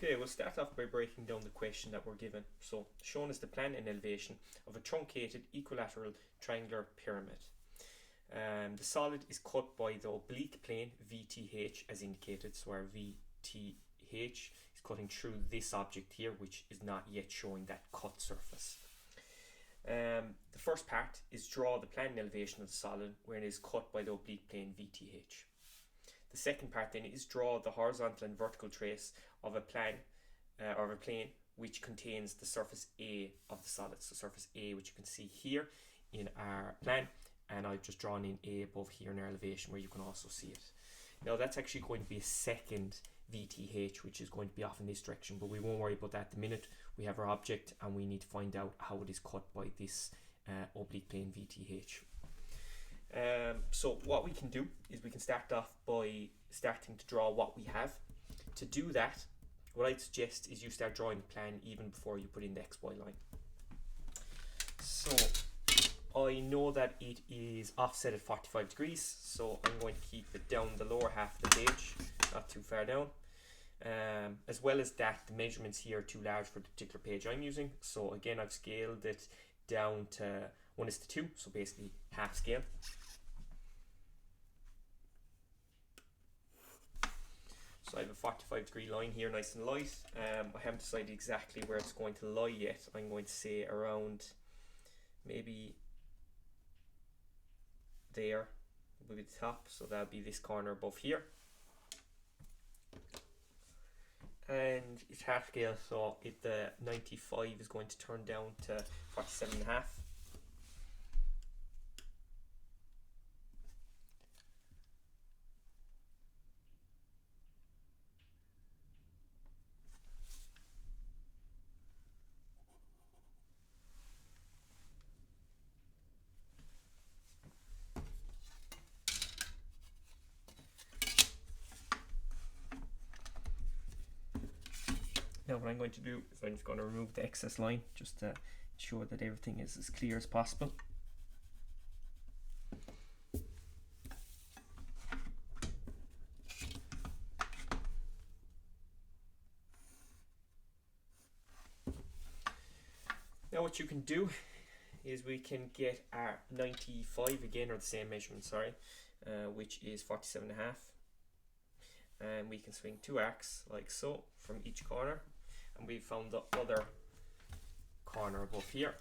Okay, we'll start off by breaking down the question that we're given. So, shown is the plan and elevation of a truncated equilateral triangular pyramid. The solid is cut by the oblique plane VTH as indicated. So our VTH is cutting through this object here, which is not yet showing that cut surface. The first part is draw the plan and elevation of the solid where it is cut by the oblique plane VTH. The second part then is draw the horizontal and vertical trace of a plane which contains the surface A of the solid. So surface A, which you can see here in our plan, and I've just drawn in A above here in our elevation where you can also see it. Now that's actually going to be a second VTH, which is going to be off in this direction, but we won't worry about that at the minute. We have our object and we need to find out how it is cut by this oblique plane VTH. So what we can do is we can start off by starting to draw what we have. To do that, what I'd suggest is you start drawing the plan even before you put in the XY line. So I know that it is offset at 45 degrees, so I'm going to keep it down the lower half of the page, not too far down. As well as that, the measurements here are too large for the particular page I'm using, so again I've scaled it down to 1:2, so basically half scale. So I have a 45-degree line here, nice and light. I haven't decided exactly where it's going to lie yet. I'm going to say around maybe there will be the top, so that'll be this corner above here. And it's half scale, so the 95 is going to turn down to 47.5. Now what I'm going to do is I'm just going to remove the excess line just to ensure that everything is as clear as possible. Now what you can do is we can get our 95 again, or the same measurement, sorry, which is 47.5, and we can swing two arcs like so from each corner. And we found the other corner above here.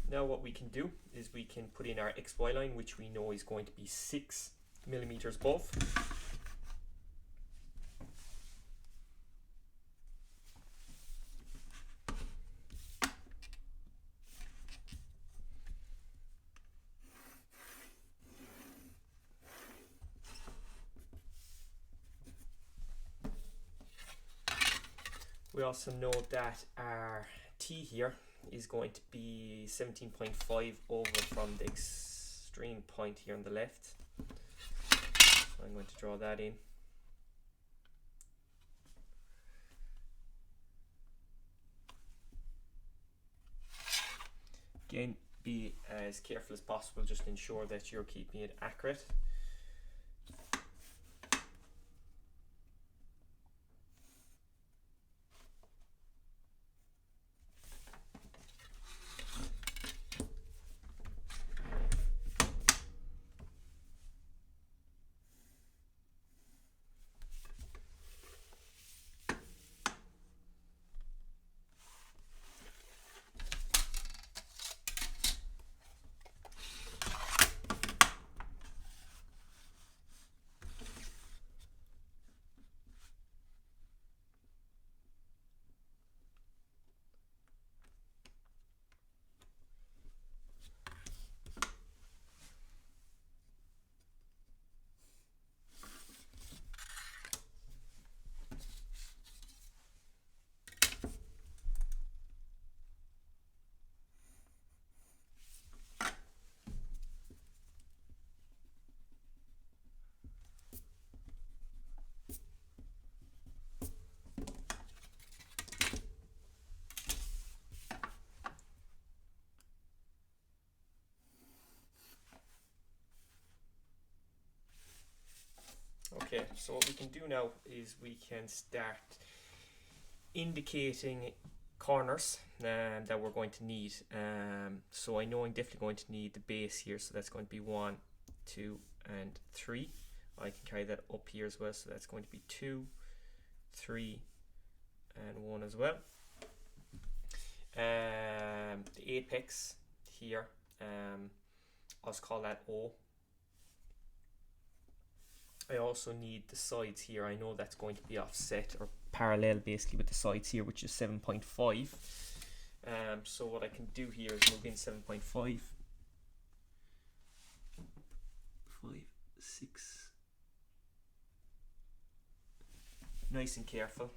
Now what we can do is we can put in our XY line, which we know is going to be 6 millimeters above. We also know that our T here is going to be 17.5 over from the extreme point here on the left. So I'm going to draw that in. Again, be as careful as possible, just ensure that you're keeping it accurate. So what we can do now is we can start indicating corners that we're going to need. So I know I'm definitely going to need the base here, so that's going to be 1, 2 and 3. I can carry that up here as well, so that's going to be 2, 3 and 1 as well. The apex here, I'll just call that O. I also need the sides here. I know that's going to be offset or parallel basically with the sides here, which is 7.5. So what I can do here is move in 7.5, 5, 6. Nice and careful.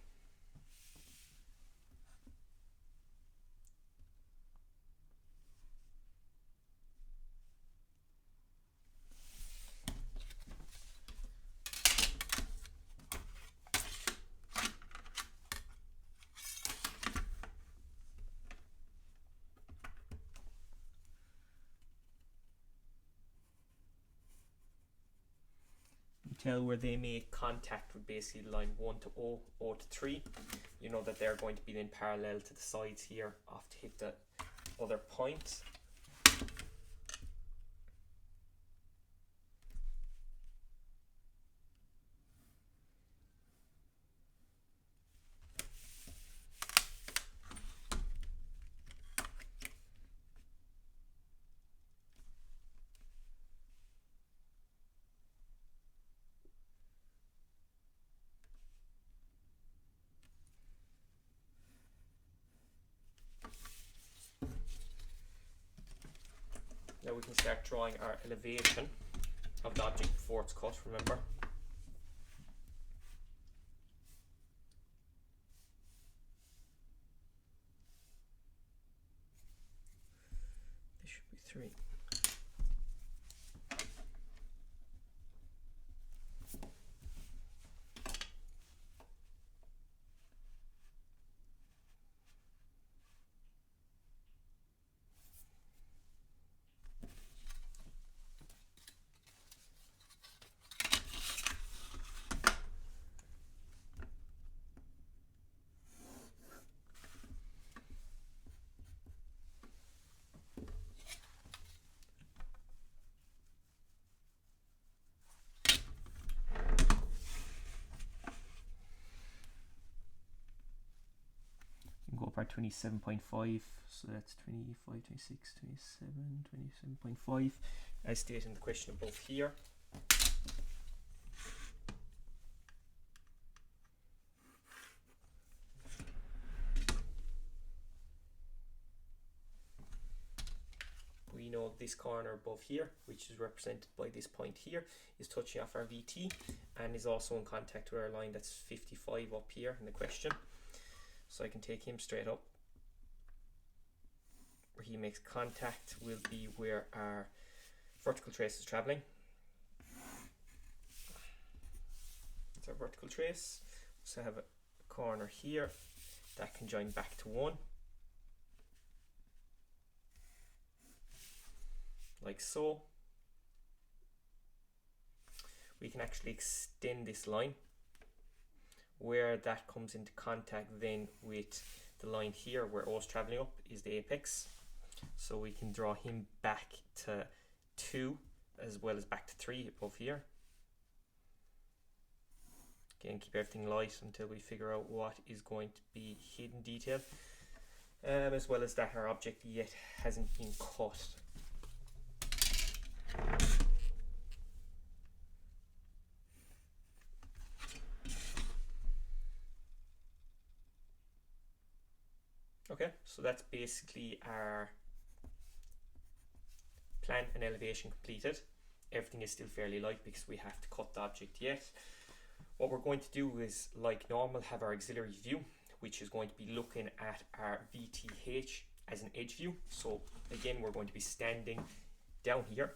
Tell where they make contact with basically line 1 to O, O to 3. You know that they're going to be then parallel to the sides here off to hit the other point. Now we can start drawing our elevation of the object before it's cut, remember. This should be 3. Go up our 27.5, so that's 25, 26, 27, 27.5, as stated in the question above here. We know this corner above here, which is represented by this point here, is touching off our VT and is also in contact with our line that's 55 up here in the question. So I can take him straight up. Where he makes contact will be where our vertical trace is traveling. That's our vertical trace. So I have a corner here that can join back to 1. Like so. We can actually extend this line. Where that comes into contact then with the line here where O is traveling up is the apex. So we can draw him back to 2 as well as back to 3 above here. Again, keep everything light until we figure out what is going to be hidden detail. As well as that our object yet hasn't been cut. Okay, so that's basically our plan and elevation completed. Everything is still fairly light because we have to cut the object yet. What we're going to do is, like normal, have our auxiliary view, which is going to be looking at our VTH as an edge view. So again, we're going to be standing down here.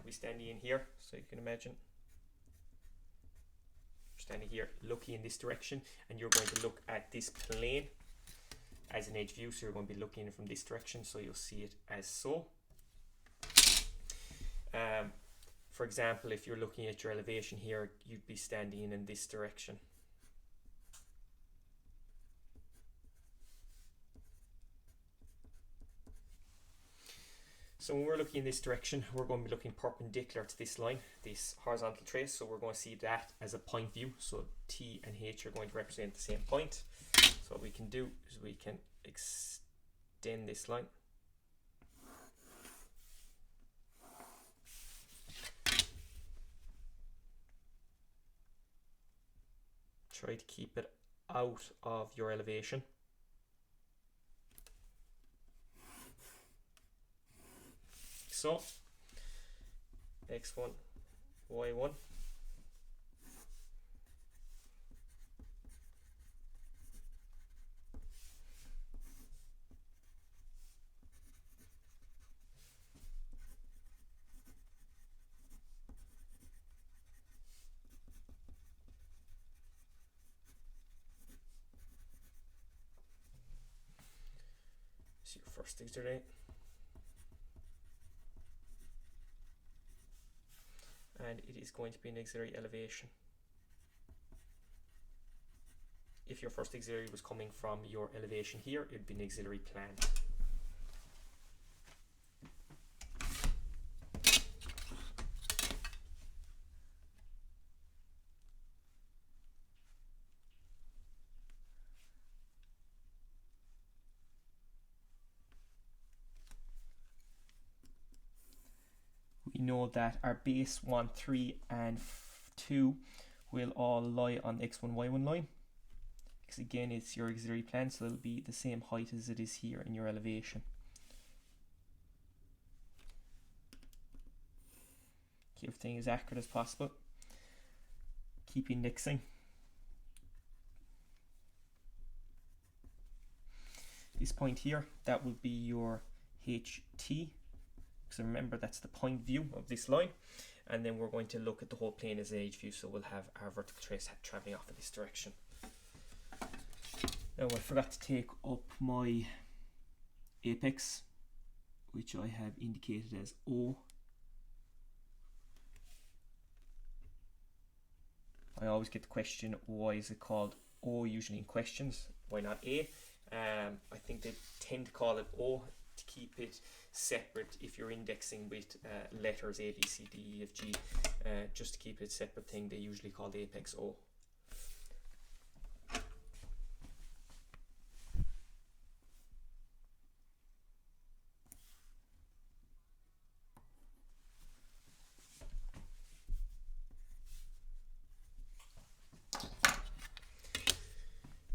We're standing in here, so you can imagine. Standing here looking in this direction, and you're going to look at this plane as an edge view, so you're going to be looking from this direction, so you'll see it as so. For example, if you're looking at your elevation here, you'd be standing in this direction. So when we're looking in this direction, we're going to be looking perpendicular to this line, this horizontal trace. So we're going to see that as a point view. So T and H are going to represent the same point. So what we can do is we can extend this line. Try to keep it out of your elevation. So, X1, Y1. This is your first auxiliary. And it is going to be an auxiliary elevation. If your first auxiliary was coming from your elevation here, it would be an auxiliary plan. We know that our base 1, 3 and 2 will all lie on the X1, Y1 line, because again it's your auxiliary plan, so it'll be the same height as it is here in your elevation. Keep everything as accurate as possible. Keep indexing. This point here, that will be your HT. So remember, that's the point view of this line, and then we're going to look at the whole plane as an edge view, so we'll have our vertical trace traveling off in this direction. Now I forgot to take up my apex, which I have indicated as O. I always get the question, why is it called O usually in questions? Why not A? I think they tend to call it O to keep it separate if you're indexing with letters A, B, C, D, E, F, G. Just to keep it a separate thing, they usually call the apex O.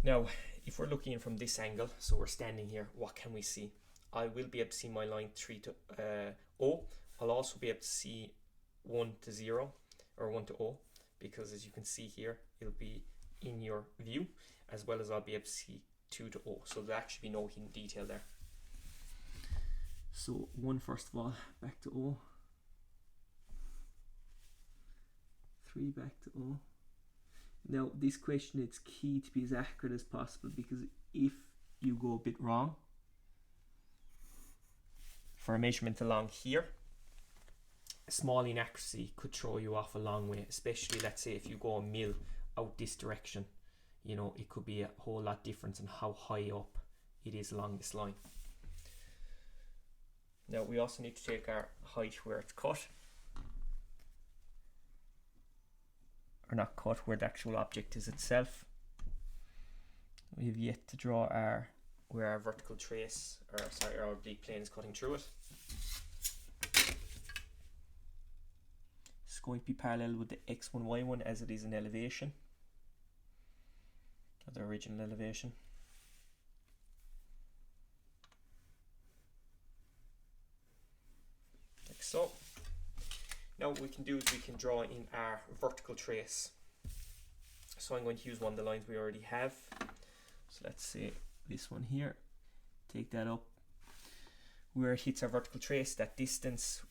Now, if we're looking from this angle, so we're standing here, what can we see? I will be able to see my line 3 to O. I'll also be able to see 1 to 0 or 1 to O, because as you can see here, it'll be in your view, as well as I'll be able to see 2 to O. So there'll actually be no hidden detail there. So 1 first of all, back to O. 3 back to O. Now this question, it's key to be as accurate as possible, because if you go a bit wrong for a measurement along here, a small inaccuracy could throw you off a long way, especially let's say if you go a mil out this direction, you know, it could be a whole lot different in how high up it is along this line. Now we also need to take our height where it's cut, or not cut, where the actual object is itself. We have yet to draw our where our vertical trace, or sorry, our oblique plane is cutting through it. It's going to be parallel with the X1, Y1 as it is in elevation, or the original elevation. Like so. Now what we can do is we can draw in our vertical trace. So I'm going to use one of the lines we already have. So let's say this one here, take that up where it hits our vertical trace, that distance,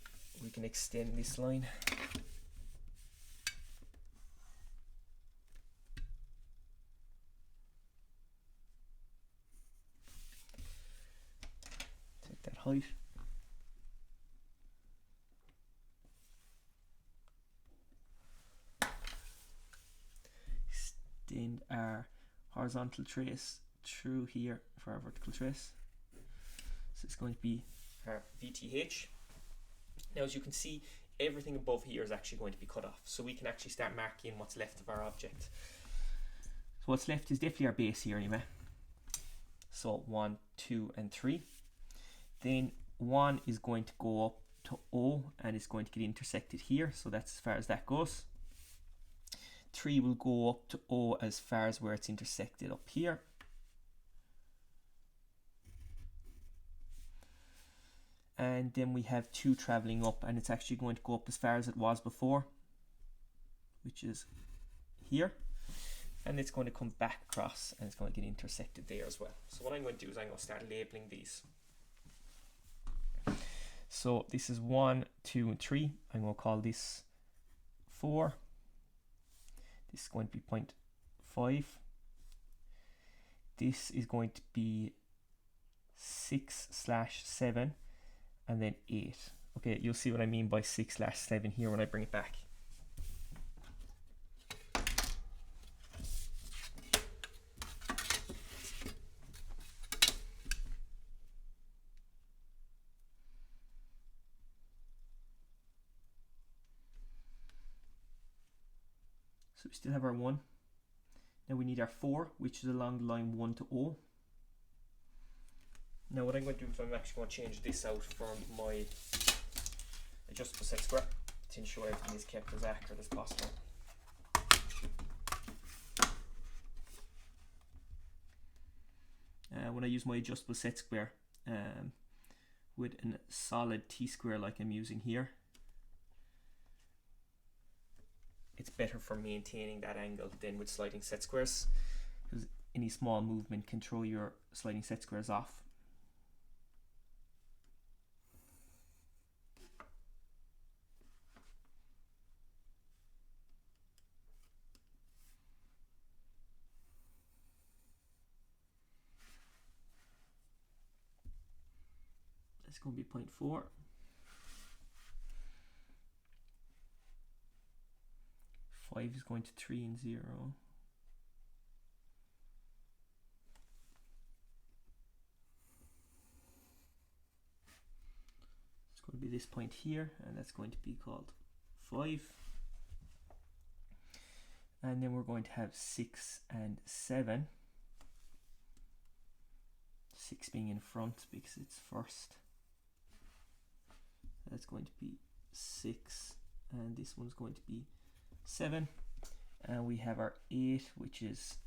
we can extend this line. height. Extend our horizontal trace through here for our vertical trace. So it's going to be our VTH. Now as you can see, everything above here is actually going to be cut off, so we can actually start marking what's left of our object. So what's left is definitely our base here anyway. So 1, 2 and 3. Then 1 is going to go up to O and it's going to get intersected here, so that's as far as that goes. 3 will go up to O as far as where it's intersected up here. And then we have 2 traveling up, and it's actually going to go up as far as it was before, which is here, and it's going to come back across and it's going to get intersected there as well. So what I'm going to do is I'm going to start labeling these. So this is 1, 2 and 3. I'm going to call this 4. This is going to be 0.5. This is going to be 6/7. And then 8. Okay, you'll see what I mean by 6/7 here when I bring it back. So we still have our 1. Now we need our 4, which is along the line 1 to O. Now what I'm going to do is I'm actually going to change this out from my adjustable set square to ensure everything is kept as accurate as possible. When I use my adjustable set square with a solid T-square like I'm using here, it's better for maintaining that angle than with sliding set squares, because any small movement can throw your sliding set squares off. It's going to be 0.4. 5 is going to 3 and 0. It's going to be this point here, and that's going to be called 5. And then we're going to have 6 and 7. 6 being in front because it's first. That's going to be 6, and this one's going to be 7, and we have our 8, which is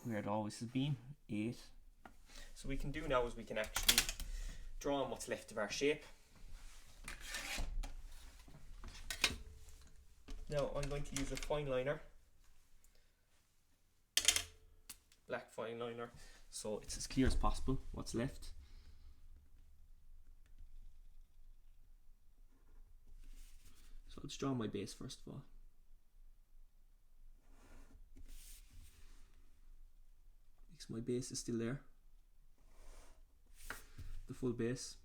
where it always has been, 8. So what we can do now is we can actually draw on what's left of our shape. Now I'm going to use a fine liner, black fine liner, so it's as clear as possible what's left. So let's draw my base first of all. Because my base is still there, the full base.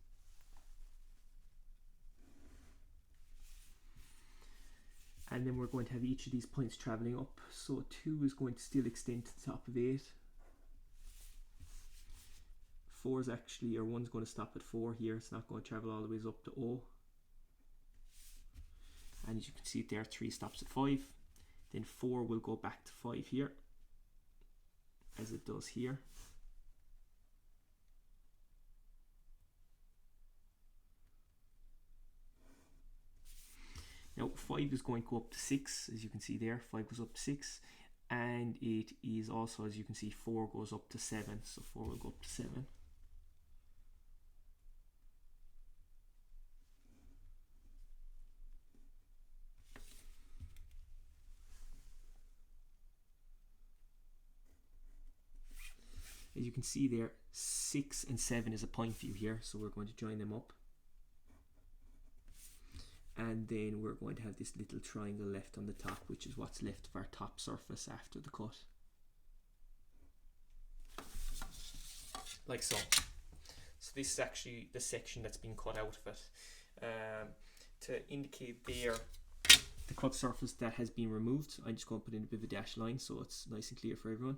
And then we're going to have each of these points traveling up. So 2 is going to still extend to the top of 8. 4 is actually, or 1's going to stop at 4 here. It's not going to travel all the ways up to O. And as you can see it there, 3 stops at 5. Then 4 will go back to 5 here, as it does here. Now 5 is going to go up to 6, as you can see there, 5 goes up to 6. And it is also, as you can see, 4 goes up to 7, so 4 will go up to 7. As you can see there, 6 and 7 is a point view here, so we're going to join them up. And then we're going to have this little triangle left on the top, which is what's left of our top surface after the cut. Like so. So this is actually the section that's been cut out of it. To indicate there the cut surface that has been removed, I'm just going to put in a bit of a dashed line so it's nice and clear for everyone.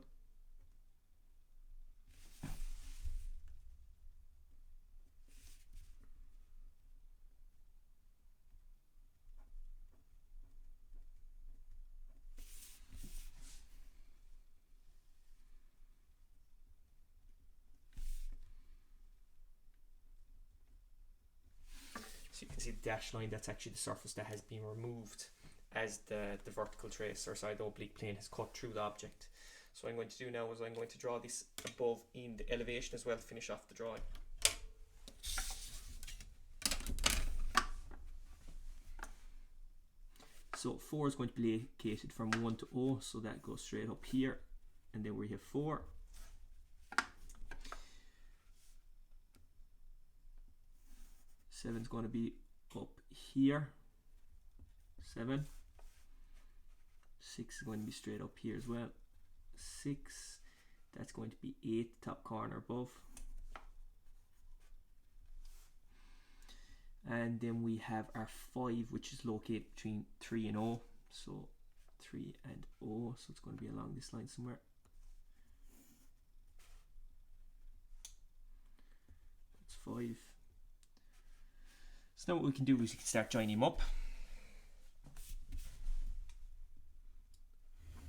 So you can see the dashed line, that's actually the surface that has been removed as the vertical trace, or sorry, the oblique plane has cut through the object. So what I'm going to do now is I'm going to draw this above in the elevation as well to finish off the drawing. So 4 is going to be located from 1 to O, so that goes straight up here, and then we have 4. 7 is going to be up here, 7. 6 is going to be straight up here as well, 6. That's going to be 8, top corner above. And then we have our 5, which is located between 3 and O. So 3 and O, so it's going to be along this line somewhere. That's 5. So now what we can do is we can start joining them up.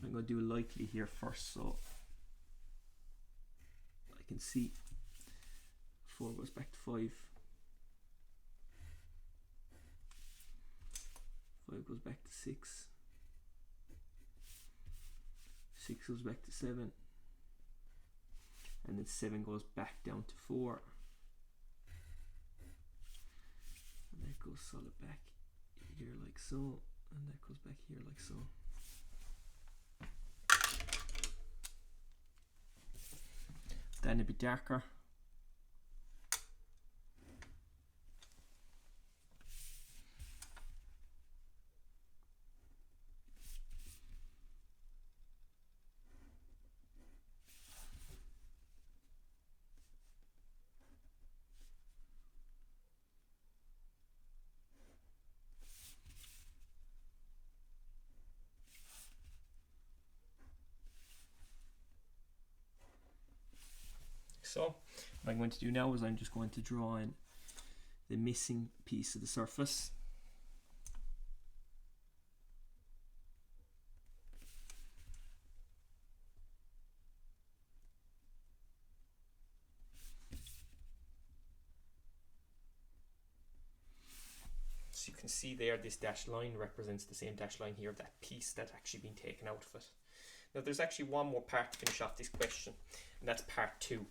I'm going to do lightly here first so I can see 4 goes back to 5. 5 goes back to 6. 6 goes back to 7. And then 7 goes back down to 4. And that goes solid back here like so. And that goes back here like so. Then a bit darker. So what I'm going to do now is I'm just going to draw in the missing piece of the surface. So you can see there this dashed line represents the same dashed line here, that piece that's actually been taken out of it. Now there's actually one more part to finish off this question, and that's part 2.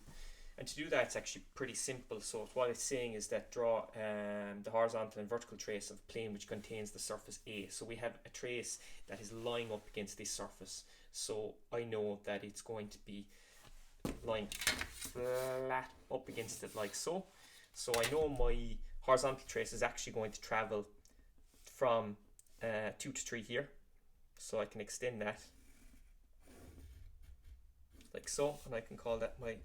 And to do that, it's actually pretty simple. So what it's saying is that draw the horizontal and vertical trace of a plane which contains the surface A. So we have a trace that is lying up against this surface. So I know that it's going to be lying flat up against it like so. So I know my horizontal trace is actually going to travel from 2 to 3 here. So I can extend that like so, and I can call that my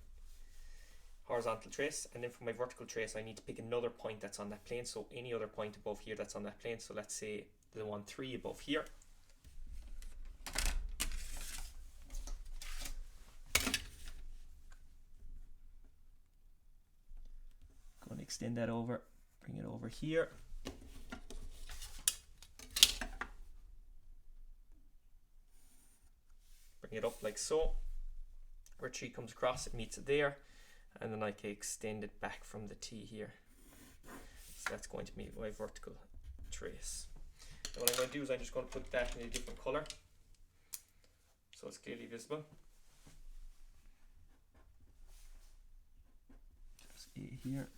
horizontal trace. And then for my vertical trace I need to pick another point that's on that plane, so any other point above here that's on that plane. So let's say the one 3 above here. Go and extend that over, bring it over here. Bring it up like so. Where 3 comes across, it meets it there. And then I can extend it back from the T here. So that's going to be my vertical trace. And what I'm going to do is I'm just going to put that in a different colour so it's clearly visible. There's A here.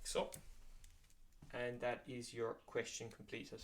So, and that is your question completed.